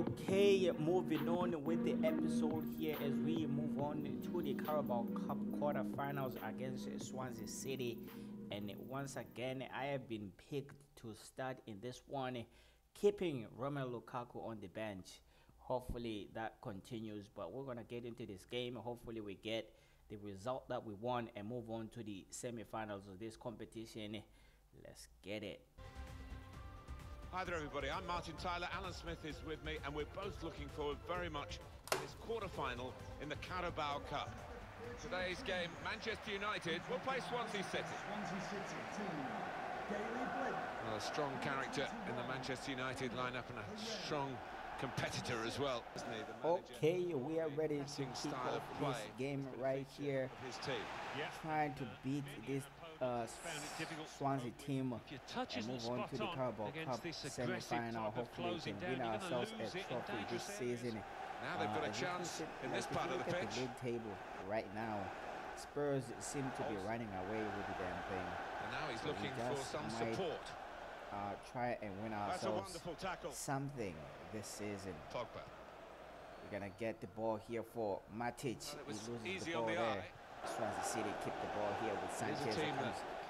Okay, moving on with the episode here as we move on to the Carabao Cup quarterfinals against Swansea City. And once again, I have been picked to start in this one, keeping Romelu Lukaku on the bench. Hopefully that continues, but we're going to get into this game. Hopefully we get the result that we want and move on to the semi-finals of this competition. Let's get it. Hi there everybody, I'm Martin Tyler, Alan Smith is with me, and we're both looking forward very much to this quarter-final in the Carabao Cup. Today's game, Manchester United will play Swansea City. Well, a strong character in the Manchester United lineup and a strong competitor as well, isn't he? Okay, we are ready to kick off this game right here. His team. Trying to beat this Swansea team and move on to the Carabao Cup semi-final. Hopefully we can win ourselves a trophy this season. Now they've got a chance in this part of the pitch. The league table right now, Spurs seem to be running away with the damn thing. And now he's looking for some support. Try and win ourselves something this season. Pogba. We're gonna get the ball here for Matic. He loses the ball there. Swansea City keep the ball here with Sanchez.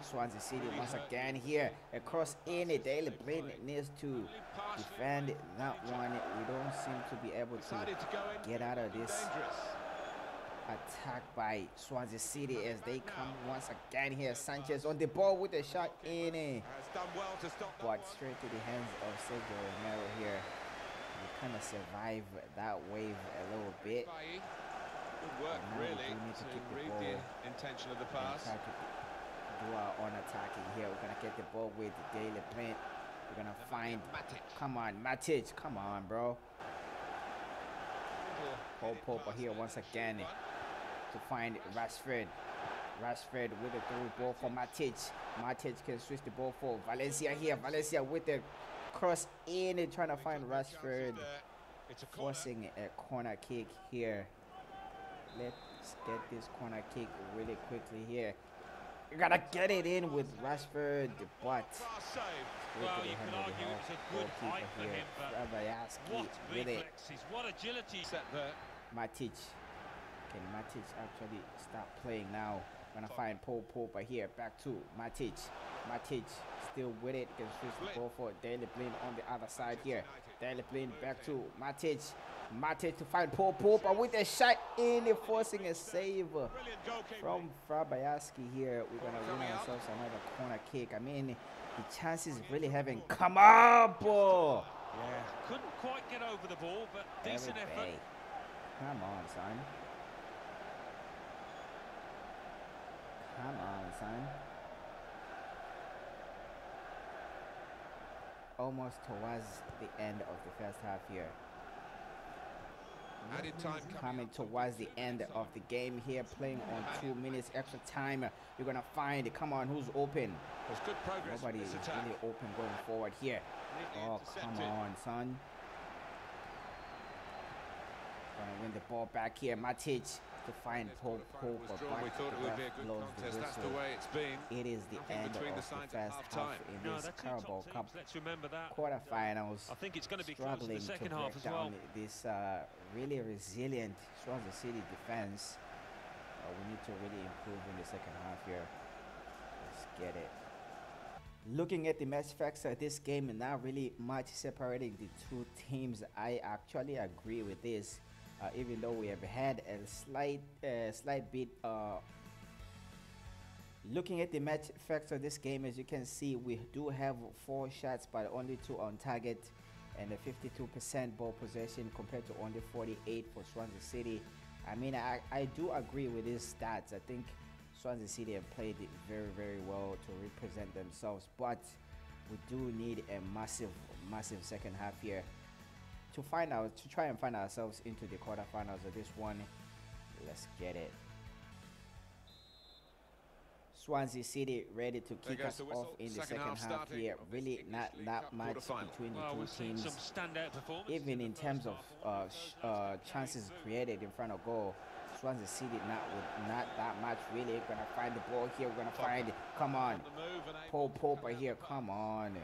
Swansea City once again here. Across in it. Daily Blind needs to defend that one. We don't seem to be able to get out of this attack by Swansea City as they come once again here. Sanchez on the ball with a shot in it. But straight to the hands of Sergio Romero here. We kind of survive that wave a little bit. Good work, really, to read the intention of the pass. Try to do our own attacking here. We're going to get the ball with Daily Blind. We're going to find Matic. Come on, Matic. Come on, bro. Paul Popper here once again to find Rashford. Rashford with a through ball for Matic. Matic can switch the ball for Valencia here. Valencia with the cross in and trying to find Rashford. Forcing a corner kick here. Let's get this corner kick really quickly here. You gotta get it in with Rashford, but well, you could argue it's a good height for him, but what reflexes, what agility set there. Matic. Can Matic actually start playing now? Gonna find Paul Popper here. Back to Matic. Matic still with it. Can switch the ball for Daily Blind on the other side here. Daily Blind back to Matic. Matic to find Paul Popper with a shot in, forcing a save from Fabianski here. We're gonna win ourselves another corner kick. I mean, the chances really haven't come up. Yeah, couldn't quite get over the ball, but decent effort. Come on, son. Come on, son. Almost towards the end of the first half here. Added time coming towards the end of the game here, playing on 2 minutes extra time. You're gonna find, come on, who's open? There's good progress. Nobody is really open going forward here. Oh, come on, son. Gonna win the ball back here. Matic to find Paul Popper. We thought it would be a good contest. That's the way it's been. It is the end of the first half in this Carabao Cup quarterfinals. I think it's going to be struggling close to the second to half break as well. down this really resilient Swansea City defense. We need to really improve in the second half here. Let's get it. Looking at the match facts of this game, and not really much separating the two teams. I actually agree with this. Even though we have had a slight bit looking at the match facts of this game, as you can see, we do have 4 shots but only 2 on target and a 52% ball possession compared to only 48 for Swansea City. I mean, I do agree with these stats. I think Swansea City have played it very, very well to represent themselves, but we do need a massive second half here to try and find ourselves into the quarterfinals of this one. Let's get it. Swansea City ready to kick us off in the second half here. Really not much between the two teams. Even in terms of chances created in front of goal, Swansea City not that much really. Gonna find the ball here. We're gonna find it. Come on, Paul Popper here. Come on.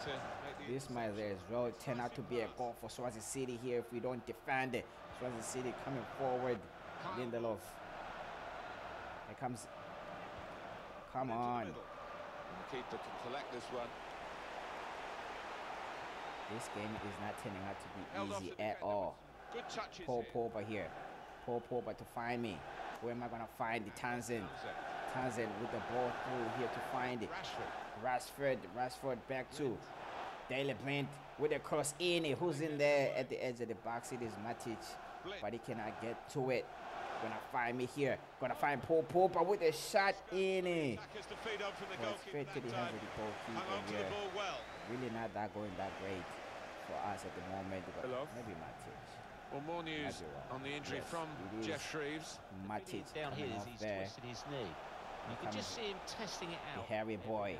to make the This might as well turn out to be a goal for Swansea City here if we don't defend it. Swansea City coming forward. Lindelof. Here comes. Come on. The keeper can collect this one. This game is not turning out to be easy at all. Good touches. Paul Pogba here. Paul Pogba to find me. Where am I going to find the Townsend? Townsend with the ball through here to find it. Rashford back to Daley Blind with a cross in it. Who's in there at the edge of the box? It is Matic, but he cannot get to it. Gonna find me here. Gonna find Paul Pogba with a shot in it. Straight to the hands of the goalkeeper here. Really not going that great for us at the moment. But maybe Matic. Well, more news on the injury from Jeff Shreves. Matic down here off he's there. twisted his knee. You can just see him testing it out. The Harry boy.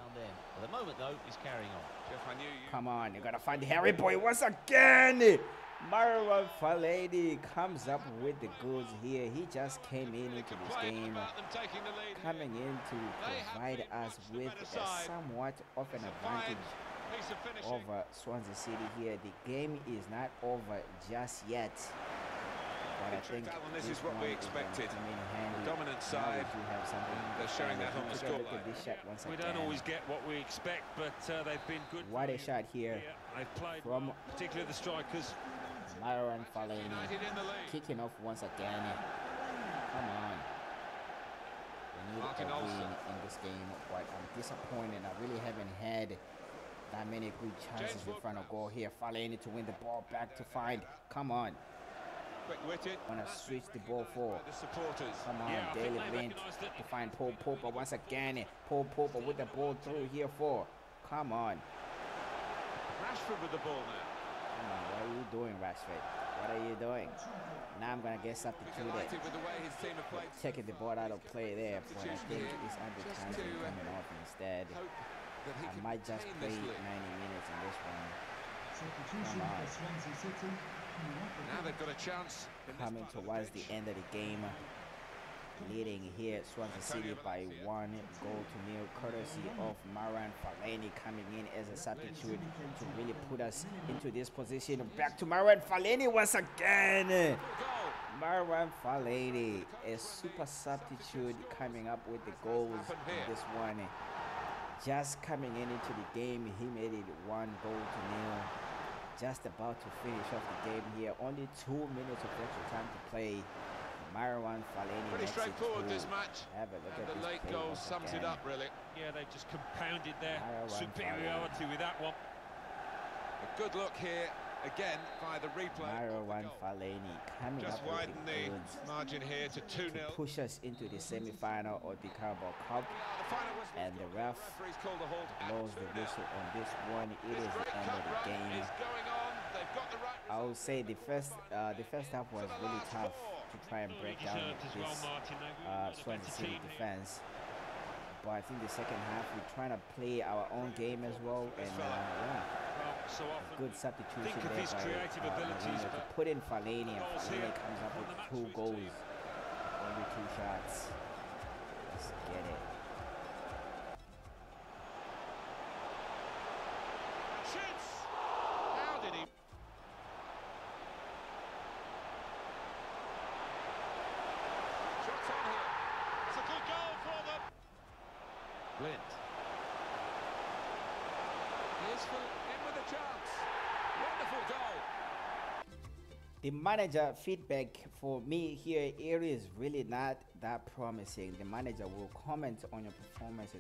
At the moment, though, he's carrying on. Jeff, I knew you. Come on, you gotta find the Harry boy once again. Marwan Fellaini comes up with the goods here. He just came into this game, coming in to provide us with a somewhat of an advantage over Swansea City here. The game is not over just yet. But I think this is what we expected. Dominant side. They're showing that on the scoreline. We don't always get what we expect, but they've been good. What a shot here they've played from particularly the strikers. Marwan Fellaini kicking off once again. Come on. We need a win in this game, but I'm disappointed. I really haven't had that many good chances in front of goal here. Fellaini to win the ball back to find. Come on. Quick-witted. Want to switch the ball for the supporters. Come on, Daley Blind to find Paul Pogba once again. Paul Pogba with the ball through here for. Come on. Rashford with the ball now. Come on, what are you doing, Rashford? What are you doing? Now I'm gonna get substituted. With the way his team have played. Taking the ball out of play there, but I think it's under time coming off instead. I might just play 90 minutes in this one. Come on. Now they've got a chance. Coming towards the end of the game, leading here Swansea City by 1 goal to nil, courtesy of Marwan Fellaini coming in as a substitute to really put us into this position. Back to Marwan Fellaini once again. Marwan Fellaini, a super substitute, coming up with the goals in this one. Just coming into the game, he made it 1 goal to nil. Just about to finish off the game here. Only 2 minutes of extra time to play. Marwan Fellaini. Pretty straightforward this match. Have a look at the late goal sums it up, really. Yeah, they've just compounded their superiority with that one. A good look here again by the replay. Marwan Fellaini coming just up widen with the margin here to 2-0. To push us into the semi-final of the Carabao Cup. And the ref blows the whistle on this one. It is the end of the game. I would say the first half was really tough to try and break down this Swansea City defense. But I think the second half we're trying to play our own game as well, and yeah, good substitution there by to put in Fellaini, and Fellaini comes up with 2 goals, only 2 shots. Let's get it. Blind. Here's in with a chance. Wonderful goal. The manager feedback for me here, it is really not that promising. The manager will comment on your performance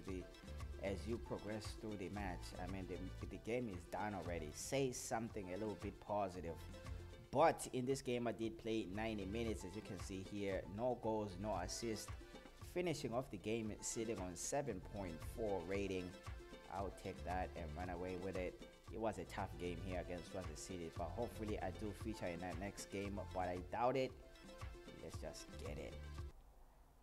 as you progress through the match. I mean, the game is done already. Say something a little bit positive. But in this game, I did play 90 minutes, as you can see here. No goals, no assists. Finishing off the game sitting on 7.4 rating. I'll take that and run away with it. It was a tough game here against Swansea City, but hopefully I do feature in that next game, but I doubt it. Let's just get it.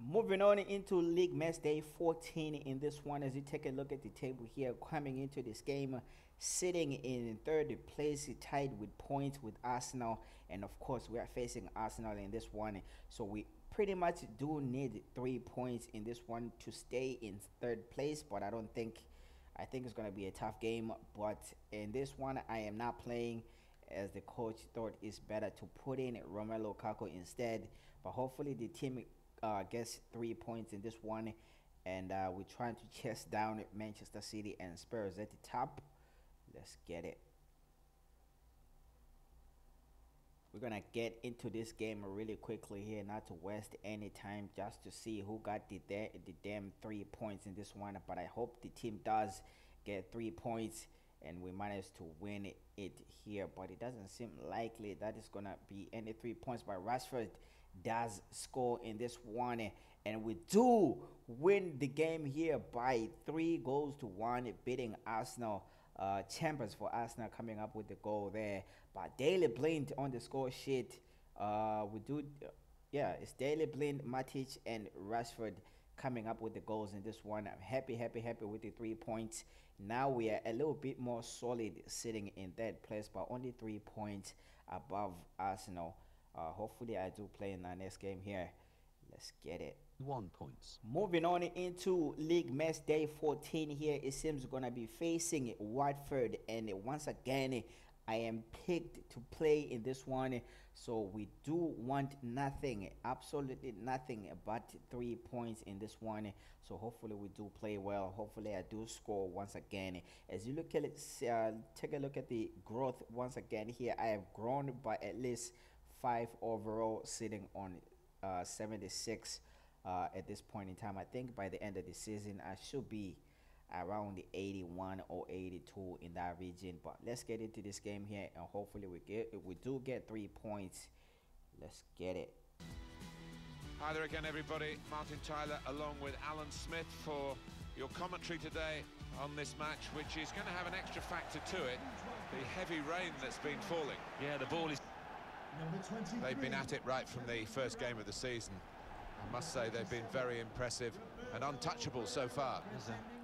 Moving on into League Match Day 14 in this one, as you take a look at the table here, coming into this game, sitting in 3rd place, tied with points with Arsenal, and of course we are facing Arsenal in this one, so we pretty much do need 3 points in this one to stay in 3rd place, but I don't think I think it's going to be a tough game, but in this one, I am not playing, as the coach thought it's better to put in Romelu Lukaku instead. But hopefully the team gets 3 points in this one, and we're trying to chase down Manchester City and Spurs at the top. Let's get it. We're gonna get into this game really quickly here, not to waste any time, just to see who got the damn 3 points in this one. But I hope the team does get 3 points and we manage to win it here. But it doesn't seem likely that it's gonna be any 3 points. But Rashford does score in this one, and we do win the game here by 3-1, beating Arsenal. Chambers for Arsenal coming up with the goal there. But Daley Blind on the score sheet. It's Daley Blind, Matic, and Rashford coming up with the goals in this one. I'm happy with the 3 points. Now we are a little bit more solid sitting in that place, but only 3 points above Arsenal. Hopefully I do play in our next game here. Let's get it. 1 point. Moving on into League Match Day 14 here. It seems gonna be facing Watford, and once again I am picked to play in this one. So we do want nothing, absolutely nothing but 3 points in this one. So hopefully we do play well. Hopefully I do score once again. As you look at it, take a look at the growth once again here. I have grown by at least 5 overall, sitting on 76 at this point in time. I think by the end of the season I should be around the 81 or 82 in that region. But let's get into this game here, and hopefully we do get 3 points. Let's get it. Hi there again, everybody. Martin Tyler along with Alan Smith for your commentary today on this match, which is going to have an extra factor to it, the heavy rain that's been falling. Yeah, the ball is... They've been at it right from the first game of the season. I must say they've been very impressive and untouchable so far.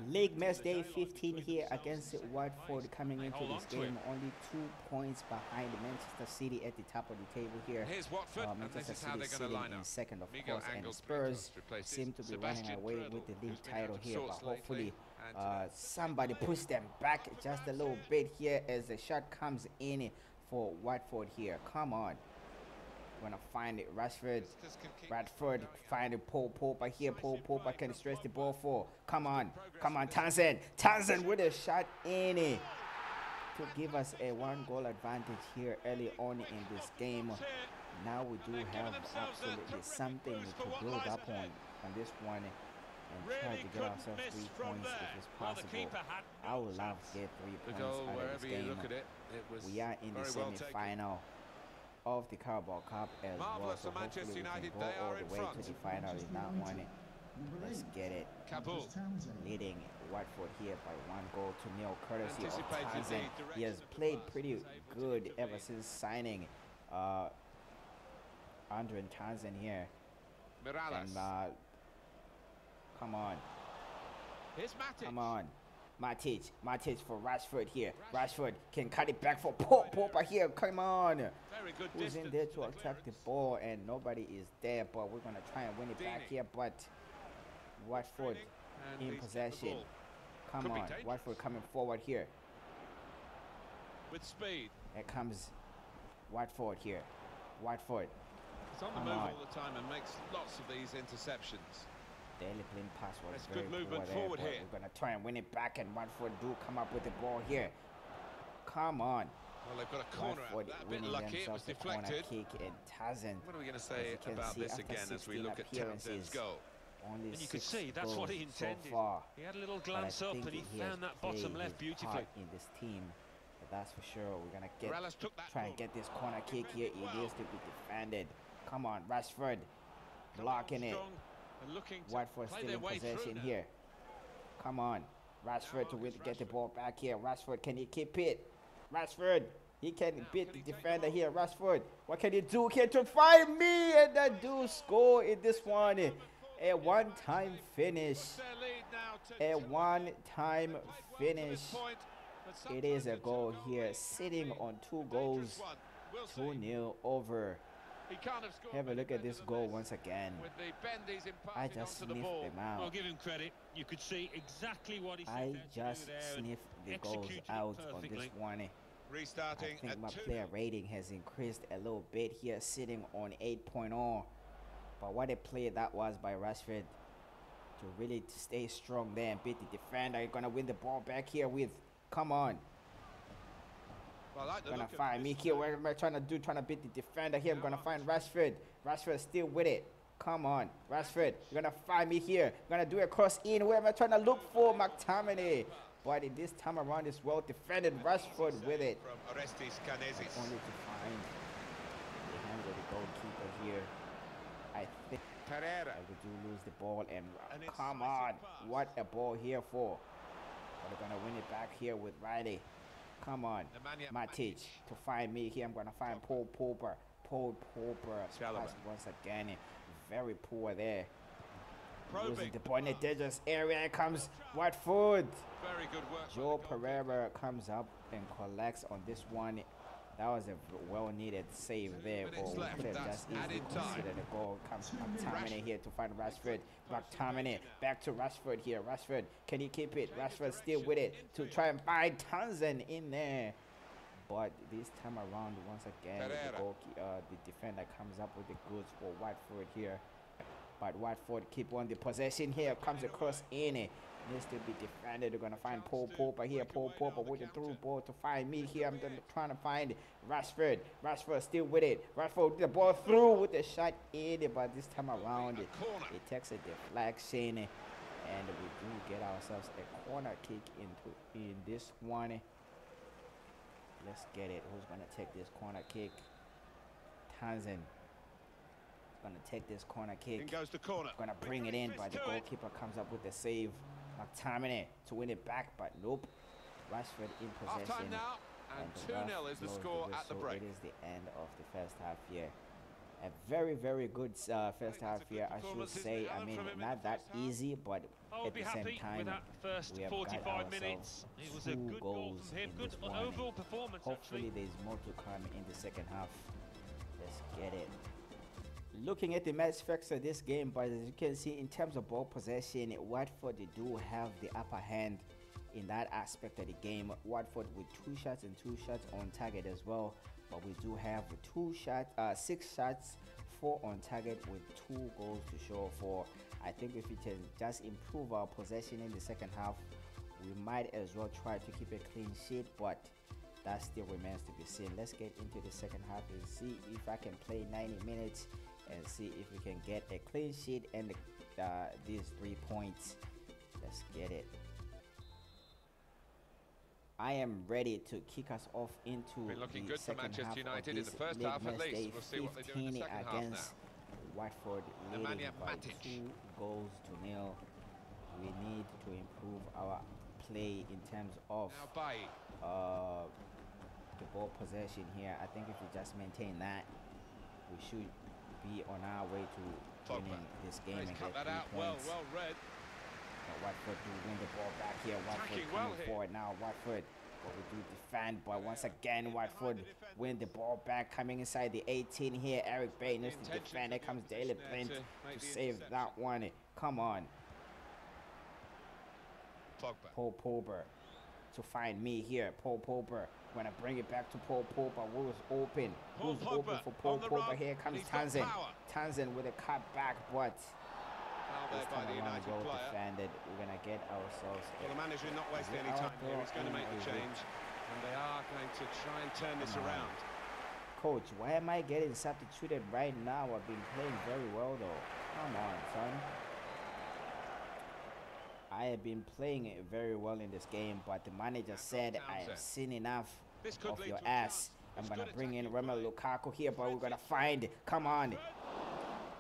League Match Day 15 here against Watford, coming into this game only 2 points behind Manchester City at the top of the table here. Here's Watford, and this is how they're going to line up. In second, of course, and Spurs seem to be running away with the league title here. But hopefully somebody push them back just a little bit here as the shot comes in for Watford here. Come on. Gonna find it. Rashford, find it. Paul Popper here. Paul Popper can stretch the ball for. Come on, Townsend with a shot in it to give us a 1-goal advantage here early on in this game. Now we do have absolutely something to build up on this one and try to get ourselves 3 points if it's possible. I would love to get 3 points out of this game. We are in the semi-final of the Carabao Cup as well, so hopefully we can go all the way to the final in that one. Let's get it. Leading Watford here by 1-0 courtesy of Townsend. He has played pretty good ever since signing Andre Townsend here. And come on. Come on. Matic for Rashford here. Rashford can cut it back for Popper here. Come on. Who's in there to attack the ball, and nobody is there, but we're going to try and win it back here. But Watford in possession. Come on. Watford coming forward here. With speed. Here comes Watford here. Watford. He's on the move all the time and makes lots of these interceptions. Daley Blind pass was That's very good movement poor forward there, here. We're going to try and win it back, and Watford do come up with the ball here. Come on. Well, they've got a corner out. That a bit lucky, it was deflected. Kick, and Townsend, what are we going to say about this again as we look at Townsend's goal? Only and you could see that's what he intended. So far, he had a little glance up and he found that bottom left beautifully. In this team, but that's for sure. We're going to try and get this corner kick here. It is to be defended. Come on, Rashford blocking it. Watford still in possession here. Come on. Rashford to get the ball back here. Rashford, can he keep it? Rashford, he can beat the defender here. Rashford, what can he do here to find me? And that do score in this one. A one-time finish. A one-time finish. It is a goal here. Sitting on 2 goals. 2-0 over He can't have scored. Have a look at this goal once again. With the bend he's I imparting just onto the sniffed ball. them out. Well, give him credit. You could see exactly what he I set out just to do there and sniffed the goals executed it out on this perfectly. one. I Restarting think at my 2-0. player rating has increased a little bit here, sitting on 8.0. But what a play that was by Rashford to really stay strong there and beat the defender. You're gonna win the ball back here with. Come on. Well, I like the Gonna look of find me this. here. What am I trying to do? Trying to beat the defender here. I'm gonna find Rashford. Rashford still with it. Come on, Rashford. You're gonna find me here. Gonna do a cross in. Where am I trying to look for? McTominay. But in this time around, is well defended. Rashford with it. From Orestes Canesis. Only to find the hands of the goalkeeper here. I think Pereira. we do lose the ball. And it's come decisive on, pass. what a ball here for. But they're gonna win it back here with Riley. Come on, Nemanja Matic to find me here. I'm gonna find Paul Popper. Paul Popper Chalobah. pass once again. Very poor there. Losing Probing. the ball in the dangerous area. Here comes Watford. Very good work. by Joe the goalkeeper. Pereira comes up and collects on this one. That was a well-needed save there. minutes Or we left. could have That's just easily added time. considered a goal. Comes McTominay here to find Rashford. McTominay back to Rashford here. Rashford, can he keep it? Rashford still with it to try and find Townsend in there. But this time around, once again, Pereira. the defender comes up with the goods for Watford here. But Watford keep on the possession here. Comes across in it. Needs to be defended. They're going to find Paul Popper here. Paul Popper with the through ball to find me here. I'm trying to find Rashford. Rashford still with it. Rashford with the ball through with the shot in it. But this time around, it takes a deflection. And we do get ourselves a corner kick in this one. Let's get it. Who's going to take this corner kick? Townsend. Going to take this corner kick. In goes the corner. Going to bring it in, but the goalkeeper comes up with the save. McTominay to win it back, but nope. Rashford in Half possession. time now, and the ref 2-0 is the blows score at the whistle. break. It is the end of the first half here. A very, very good first half here, I should say. I mean, not that easy, but I'll at be the same happy time, with that first we have 45 got minutes. ourselves It was a 2 good goal goals from him. in Good this one. overall performance, Hopefully, actually. there's more to come in the second half. Let's get it. Looking at the match facts of this game, but as you can see, in terms of ball possession, Watford they do have the upper hand in that aspect of the game. Watford with 2 shots and 2 shots on target as well, but we do have 6 shots, 4 on target with 2 goals to show for. I think if we can just improve our possession in the second half, we might as well try to keep a clean sheet, but that still remains to be seen. Let's get into the second half and see if I can play 90 minutes and see if we can get a clean sheet and these 3 points. Let's get it. I am ready to kick us off into Been looking the good for second Manchester half United of in this the first league half at match least. day We'll see what they do in the 15 second half against Watford, leading Nemanja by Matic. 2 goals to 0. We need to improve our play in terms of Now Bailly. the ball possession here. I think if we just maintain that, we should be on our way to winning this game He's and cut get that 3 out. points. Well read. But Watford do win the ball back here. Watford Attacking coming well here. forward now. Watford, but we do defend. But once again, Watford win the ball back. Coming inside the 18 here. Eric Bain is the Intentions defender. of the Comes Daily opposition Blind there to make to the save interception. that one. Come on. Pogba. Paul Popper to find me here. Paul Popper. When I bring it back to Paul Popper, who was open? Paul Who's open Pogba for Paul on the Popper? run, Here and comes he's got Townsend. power. Townsend with a cut back, but Foul this there by time the around United well player. defended. We're gonna get ourselves Well, the manager not wasting Is it any our time here. He's going to throw make the in or is it- change, and they are going to try and turn this Come on. around. Coach, why am I getting substituted right now? I've been playing very well though. Come on, son. I have been playing it very well in this game, but the manager said I have seen enough This could of lead your to a ass. chance. I'm It's gonna good bring in attacking Romelu play. Lukaku here, but we're gonna find. Come on,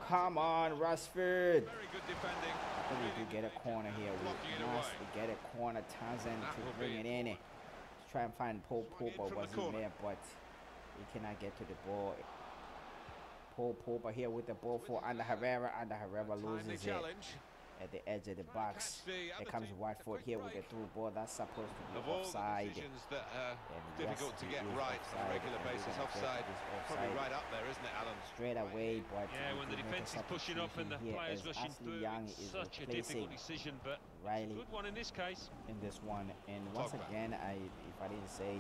come on, Rashford. Very good defending. I think we do get a corner here. Blocking it We away. must get a corner. Townsend That to will bring be it in. Try and find Paul Swung in Popper from the wasn't corner. there, but he cannot get to the ball. Paul Popper here with the ball for Under Herrera. Under Herrera Timely loses it. challenge. at the edge of the box. Here comes Watford here with the through ball. That's supposed to be offside. That difficult to get right on a regular basis. Offside, probably right up there, isn't it, Alan? Straight away, but yeah, when the defence is pushing up and the players rushing through, Young it's is such a difficult decision, but Riley good one in this case. In this one, and once again, if I didn't say,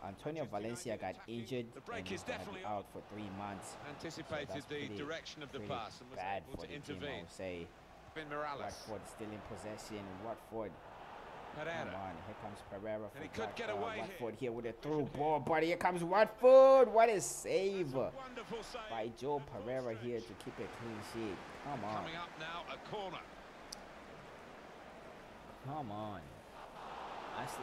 Antonio Valencia got injured and he's going to be out for 3 months. Anticipated the direction of the pass and was bad able for to the intervene. team, I would say. Watford still in possession. Watford. Come on, here comes Pereira for and he could get away Watford here with a through ball, but here comes Watford. What a save by Joe Pereira here to keep a clean sheet. Come on. Coming up now, a corner. Come on.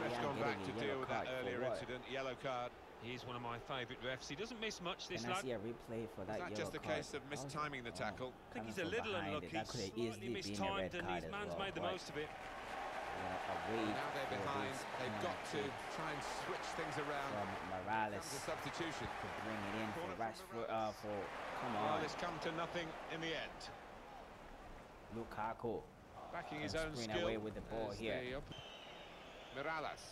Ref's gone back to deal with that earlier incident, yellow card. He's one of my favourite refs. He doesn't miss much, this lad. Can I see a replay for that yellow card? Is that just a case of mistiming the tackle? I think he's a little unlucky, slightly mistimed, and his man's made the most of it. Now they're behind. They've got to try and switch things around. From Morales. The substitution. To bring it in for Rashford. Come on. Well, it's come to nothing in the end. Lukaku. Backing his own skill. Away with the ball here. Morales.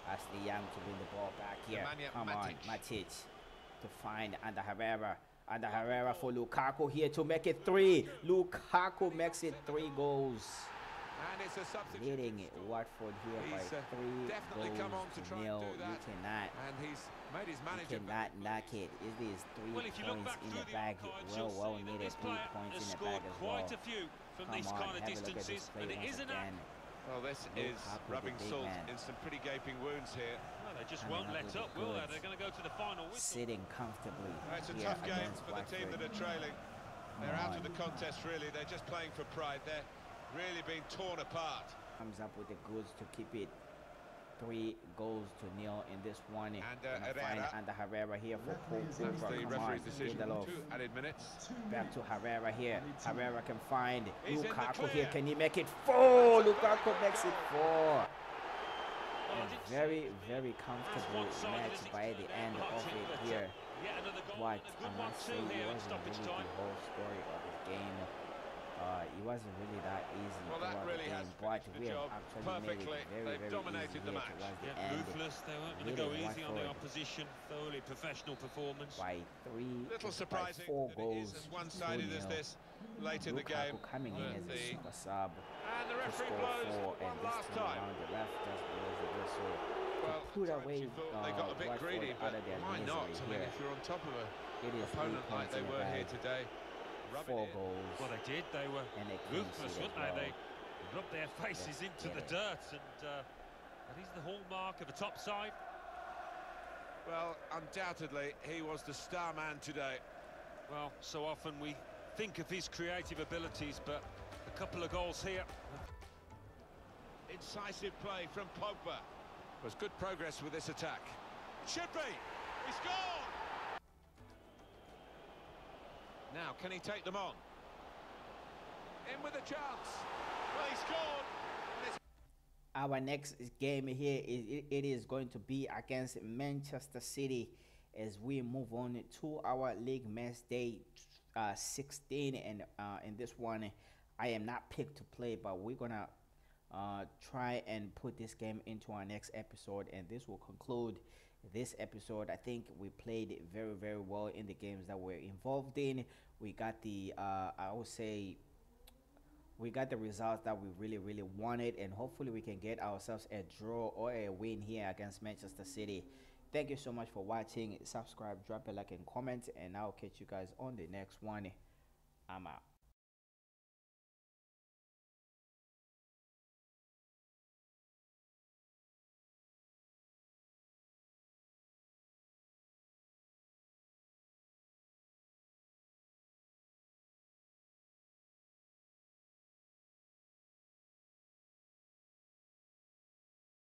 Ashley Young to win the ball back here. Come on, Matic to find Ander Herrera. Ander Herrera for Lukaku here to make it 3. Lukaku makes it 3 goals. And it's a substitution. Leading Watford here by 3 definitely goals come on to try and do that. You cannot. And he's made his manager. You cannot knock it. It is 3 points in the bag. Well needed 3 points in the bag as well. Quite a few from these kind of distances, and it isn't again. Well, this is rubbing salt in some pretty gaping wounds here. Well, they just won't let up, will they? They're going to go to the final whistle. Sitting comfortably. It's a tough game for the team that are trailing. They're out of the contest, really. They're just playing for pride. They're really being torn apart. Comes up with the goods to keep it 3 goals to 0 in this one. And Ander Herrera here for Paul. That's the referee's decision. 2 added minutes. Back to Herrera here. Herrera can find Lukaku here. Can he make it 4? Lukaku makes it 4. And very comfortable match by the end of it here. But I must say it wasn't really the whole story of the game. It wasn't really that easy throughout the game, but we have actually made it very easy towards the end. Ruthless, they weren't going to go easy on the opposition. Thoroughly professional performance. By 3, little surprising by 4 goals. As one-sided as this late in the game. Coming in as a super sub and the to referee score 4, and this last time around the ref just blows the whistle to put away they got a bit greedy, but why not? I mean, if you're on top of an opponent like they were here today. 4 goals. Well, they did. They were ruthless, weren't they? They rubbed their faces into the dirt, and that is the hallmark of a top side. Well, undoubtedly, he was the star man today. Well, so often we think of his creative abilities, but a couple of goals here. Incisive play from Pogba. Was good progress with this attack. Should be. He scored! Now, can he take them on? In with a chance. Well, he scored. Our next game here it is going to be against Manchester City as we move on to our league match day 16. And in this one, I am not picked to play, but we're gonna try and put this game into our next episode, and this will conclude this episode. I think we played very well in the games that we're involved in. We got the I would say we got the results that we really wanted, and hopefully we can get ourselves a draw or a win here against Manchester City. Thank you so much for watching. Subscribe, drop a like and comment, and I'll catch you guys on the next one. I'm out.